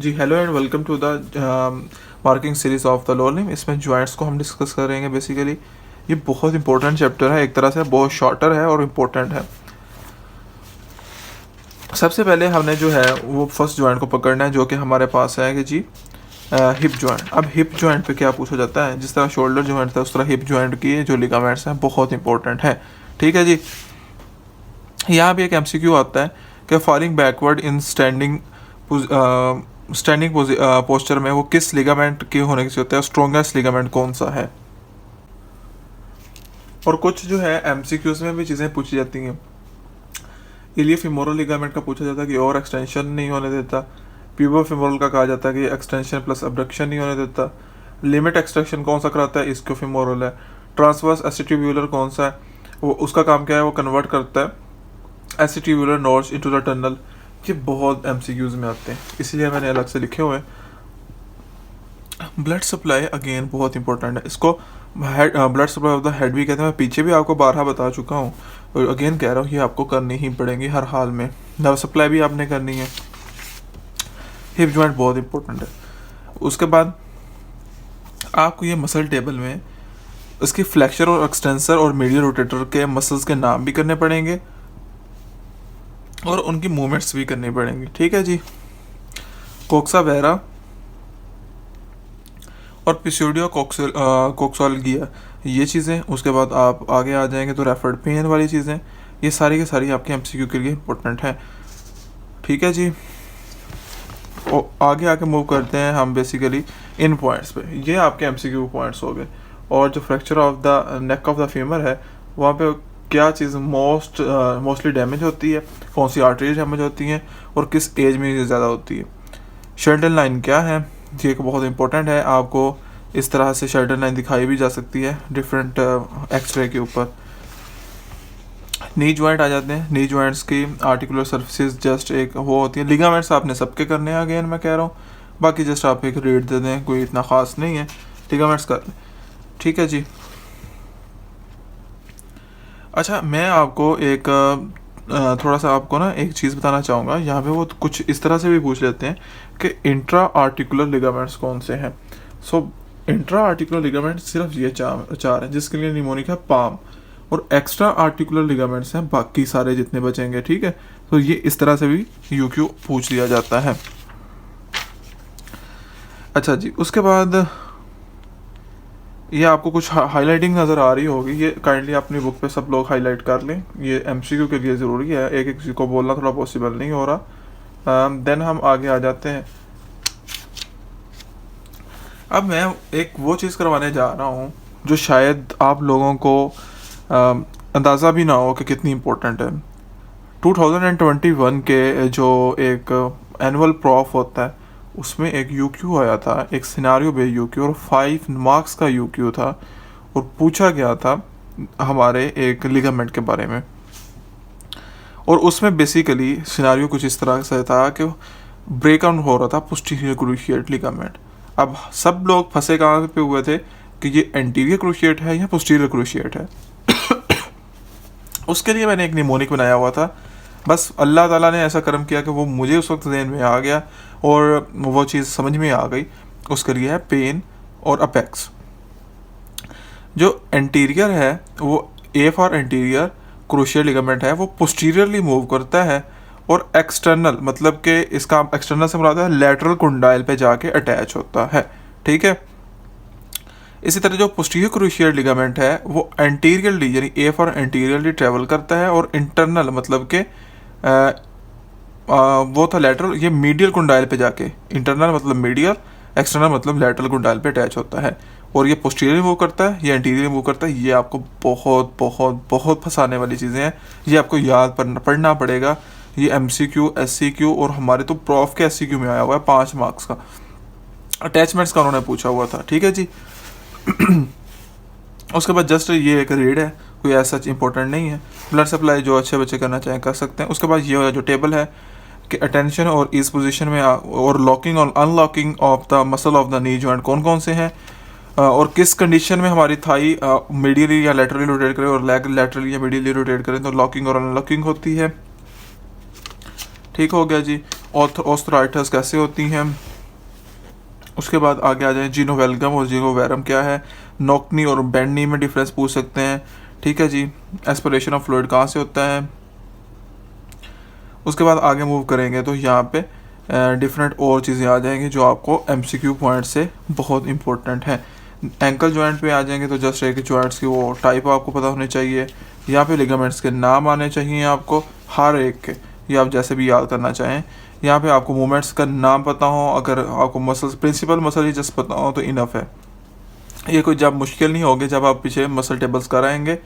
Ji hello and welcome to the marking series of the lower limb. इसमें joints को हम discuss करेंगे। Basically ये बहुत इंपॉर्टेंट चैप्टर है, एक तरह से बहुत शॉर्टर है और इम्पोर्टेंट है। सबसे पहले हमने जो है वो फर्स्ट जॉइंट को पकड़ना है, जो कि हमारे पास है कि जी हिप जॉइंट। अब हिप जॉइंट पे क्या पूछा जाता है, जिस तरह शोल्डर जॉइंट था उस तरह हिप जॉइंट की जो लिगामेंट्स हैं बहुत इंपॉर्टेंट है। ठीक है जी। यहाँ भी एक एमसीक्यू आता है कि फॉलिंग बैकवर्ड इन स्टैंडिंग पोस्चर में वो किस लिगामेंट के होने की होता है, स्ट्रॉन्गेस्ट लिगामेंट कौन सा है। और कुछ जो है एमसीक्यूज में भी चीज़ें पूछी जाती हैं। इलियोफेमोरल लिगामेंट का पूछा जाता है कि और एक्सटेंशन नहीं होने देता। प्यूबोफेमोरल का कहा जाता है कि एक्सटेंशन प्लस अब्डक्शन नहीं होने देता। लिमिट एक्सट्रैक्शन कौन सा कराता है, इस्कियोफेमोरल है। ट्रांसवर्स एसिटिब्यूलर कौन सा है, वो उसका काम क्या है, वो कन्वर्ट करता है एसिटिब्यूलर नोड्स इनटू द टनल। ये बहुत एमसीक्यूज में आते हैं, इसलिए मैंने अलग से लिखे हुए हैं। ब्लड सप्लाई अगेन बहुत इंपॉर्टेंट है। इसको blood supply of the head भी कहते हैं। मैं पीछे भी आपको 12 बता चुका हूँ और अगेन कह रहा हूँ, ये आपको करनी ही पड़ेगी हर हाल में। ब्लड सप्लाई भी आपने करनी है। हिप जॉइंट बहुत इंपॉर्टेंट है। उसके बाद आपको ये मसल टेबल में इसकी फ्लेक्सर और एक्सटेंसर और मीडियल रोटेटर के मसल्स के नाम भी करने पड़ेंगे और उनकी मूवमेंट्स भी करनी पड़ेंगी। ठीक है जी। कोक्सा वेरा और पिसोडियो कोक्सोल्गिया, ये चीज़ें। उसके बाद आप आगे आ जाएंगे तो रेफर्ड पेन वाली चीज़ें, ये सारी की सारी आपके एमसीक्यू के लिए इम्पोर्टेंट है। ठीक है जी। और आगे आके मूव करते हैं हम बेसिकली इन पॉइंट्स पे। ये आपके एमसीक्यू पॉइंट्स हो गए। और जो fracture of the neck of the femur है, वहाँ पे क्या चीज़ मोस्टली डैमेज होती है, कौन सी आर्टरीज डैमेज होती हैं और किस एज में ये ज़्यादा होती है। शेल्टन लाइन क्या है, ये एक बहुत इंपॉर्टेंट है। आपको इस तरह से शेल्टन लाइन दिखाई भी जा सकती है डिफरेंट एक्सरे के ऊपर। नी जॉइंट आ जाते हैं। नी जॉइंट्स की आर्टिकुलर सर्फेसिस जस्ट एक वो होती है। लिगामेंट्स आपने सबके करने हैं, अगेन मैं कह रहा हूँ, बाकी जस्ट आप एक रेट दे दें, कोई इतना ख़ास नहीं है, लिगामेंट्स कर लें। ठीक है जी। अच्छा, मैं आपको एक थोड़ा सा आपको ना एक चीज़ बताना चाहूँगा। यहाँ पे वो कुछ इस तरह से भी पूछ लेते हैं कि इंट्रा आर्टिकुलर लिगामेंट्स कौन से हैं। सो इंट्रा आर्टिकुलर लिगामेंट सिर्फ ये चार हैं, जिसके लिए निमोनिक है पाम। और एक्स्ट्रा आर्टिकुलर लिगामेंट्स हैं बाकी सारे जितने बचेंगे। ठीक है। तो ये इस तरह से भी यूक्यू पूछ लिया जाता है। अच्छा जी। उसके बाद ये आपको कुछ हाईलाइटिंग नज़र आ रही होगी, ये काइंडली अपनी बुक पे सब लोग हाईलाइट कर लें। ये एमसीक्यू के लिए ज़रूरी है, एक एक चीज़ को बोलना थोड़ा पॉसिबल नहीं हो रहा। देन हम आगे आ जाते हैं। अब मैं एक वो चीज़ करवाने जा रहा हूँ जो शायद आप लोगों को अंदाज़ा भी ना हो कि कितनी इम्पोर्टेंट है। 2021 के जो एक एनुअल प्रॉफ होता है, उसमें एक यूक्यू आया था, एक सिनारियो बेस्ड यूक्यू, और 5 मार्क्स का यूक्यू था। और पूछा गया था हमारे एक लिगामेंट के बारे में। और उसमें बेसिकली सिनारियो कुछ इस तरह से था कि ब्रेकआउट हो रहा था पोस्टीरियर क्रूशिएट लिगामेंट। अब सब लोग फंसे कहाँ पे हुए थे कि ये एंटीरियर क्रूशिएट है या पोस्टीरियर क्रूशिएट है। उसके लिए मैंने एक निमोनिक बनाया हुआ था। बस अल्लाह ताला ने ऐसा कर्म किया कि वो मुझे उस वक्त ज़हन में आ गया और वो चीज़ समझ में आ गई। उसके लिए है पेन और अपेक्स। जो एंटीरियर है वो A for anterior crucial ligament है, वो पोस्टीरियरली मूव करता है। और एक्सटर्नल मतलब कि इसका एक्सटर्नल से मुराद है लैटरल कुंडाइल पे जाके अटैच होता है। ठीक है। इसी तरह जो पोस्टीरियर क्रूशियल लिगामेंट है वो एंटीरियरली यानी ए फॉर एंटीरियरली ट्रेवल करता है। और इंटरनल मतलब के वो था लैटरल, ये मीडियल कुंडाइल पे जाके, इंटरनल मतलब मीडियल, एक्सटर्नल मतलब लैटरल कुंडाइल पे अटैच होता है। और ये पोस्टीरियर मूव करता है, ये एंटीरियर मूव करता है। ये आपको बहुत बहुत बहुत फंसाने वाली चीज़ें हैं, ये आपको याद पढ़ना पड़ेगा। ये एमसीक्यू, एससीक्यू और हमारे तो प्रॉफ के एससीक्यू में आया हुआ है 5 मार्क्स का। अटैचमेंट्स का उन्होंने पूछा हुआ था। ठीक है जी। उसके बाद जस्ट ये एक रीड है, कोई ऐसा इंपॉर्टेंट नहीं है। ब्लड सप्लाई जो अच्छे बच्चे करना चाहें कर सकते हैं। उसके बाद ये जो टेबल है कि अटेंशन और इस पोजीशन में और लॉकिंग और unlocking of the muscle of the knee joint कौन कौन से हैं, और किस कंडीशन में हमारी थाई मीडियली या लेटरली रोटेट करें और लेग लेटरली या मीडियली रोटेट करें तो लॉकिंग और अनलॉकिंग होती है। ठीक हो गया जी। ऑस्थराइटिस कैसे होती हैं, उसके बाद आगे आ जाए, जीनो वेलगम और जीनो वेरम क्या है, नोकनी और बेंडनी में डिफरेंस पूछ सकते हैं। ठीक है जी, एस्पिरेशन ऑफ फ्लूइड कहाँ से होता है। उसके बाद आगे मूव करेंगे तो यहाँ पे डिफरेंट और चीज़ें आ जाएंगी जो आपको एमसीक्यू पॉइंट से बहुत इंपॉर्टेंट है। एंकल जॉइंट पे आ जाएंगे तो जस्ट एक जॉइंट्स की वो टाइप आपको पता होनी चाहिए। यहाँ पे लिगामेंट्स के नाम आने चाहिए आपको, हर एक के, ये आप जैसे भी याद करना चाहें। यहाँ पे आपको मूवमेंट्स का नाम पता हो, अगर आपको मसल्स, प्रिंसिपल मसल ही जस्ट पता हो तो इनफ है। ये कोई जब मुश्किल नहीं होगी, जब आप पीछे मसल टेबल्स कराएंगे,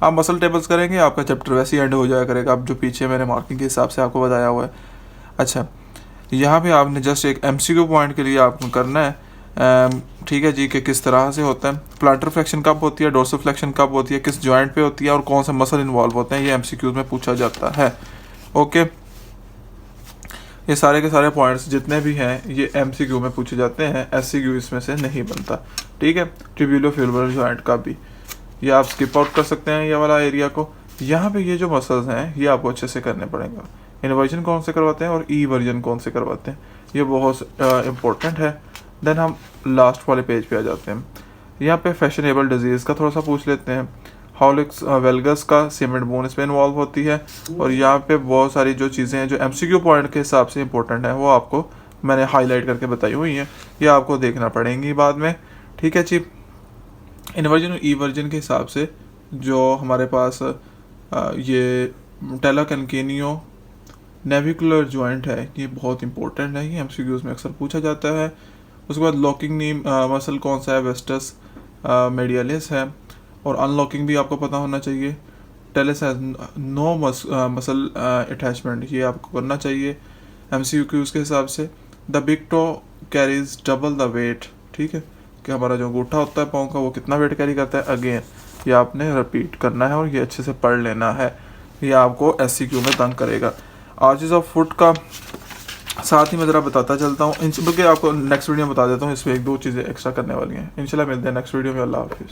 आप मसल टेबल्स करेंगे आपका चैप्टर वैसे ही एंड हो जाया करेगा, आप जो पीछे मैंने मार्किंग के हिसाब से आपको बताया हुआ है। अच्छा, यहाँ पे आपने जस्ट एक एमसीक्यू पॉइंट के लिए आपको करना है, ठीक है जी, कि किस तरह से होता है, प्लांटर फ्लेक्शन कब होती है, डोर्सल फ्लेक्शन कब होती है, किस जॉइंट पे होती है और कौन से मसल इन्वॉल्व होते हैं, ये एमसीक्यूज में पूछा जाता है। ओके, ये सारे के सारे पॉइंट्स जितने भी हैं ये एमसीक्यू में पूछे जाते हैं, एससीक्यू इसमें से नहीं बनता। ठीक है, ट्रिब्यूलोफिब्रल जॉइंट का भी ये आप स्किप आउट कर सकते हैं, ये वाला एरिया को। यहाँ पे ये जो मसल्स हैं ये आपको अच्छे से करने पड़ेगा। इन्वर्जन कौन से करवाते हैं और ई वर्जन कौन से करवाते हैं, ये बहुत इंपॉर्टेंट है। देन हम लास्ट वाले पेज पे आ जाते हैं। यहाँ पे फैशनेबल डिजीज़ का थोड़ा सा पूछ लेते हैं। हॉलिक्स वेलगस का सीमेंट बोन इसमें इन्वॉल्व होती है। और यहाँ पे बहुत सारी जो चीज़ें हैं जो एमसीक्यू पॉइंट के हिसाब से इंपॉर्टेंट है वो आपको मैंने हाईलाइट करके बताई हुई हैं, ये आपको देखना पड़ेंगी बाद में। ठीक है जी, इन्वर्जन और ई वर्जन के हिसाब से जो हमारे पास ये टेलाकनकेनियो नेविकुलर जॉइंट है ये बहुत इंपॉर्टेंट है, ये एमसीक्यूज में अक्सर पूछा जाता है। उसके बाद लॉकिंग नी मसल कौन सा है, वेस्टस मेडियलिस है। और अनलॉकिंग भी आपको पता होना चाहिए। टेलिस है नो मसल अटैचमेंट, ये आपको करना चाहिए एमसीक्यूज के हिसाब से। The big toe carries double the weight, ठीक है, कि हमारा जो अंगूठा होता है पाँव का वो कितना वेट कैरी करता है, अगेन ये आपने रिपीट करना है और ये अच्छे से पढ़ लेना है, ये आपको एससीक्यू में तंग करेगा। आर्चेस ऑफ फुट का साथ ही मैं ज़रा बताता चलता हूँ, बल्कि आपको नेक्स्ट वीडियो में बता देता हूँ, इसमें एक दो चीज़ें एक्स्ट्रा करने वाली हैं। इंशाल्लाह मिलते हैं नेक्स्ट वीडियो में। अल्लाह हाफिज़।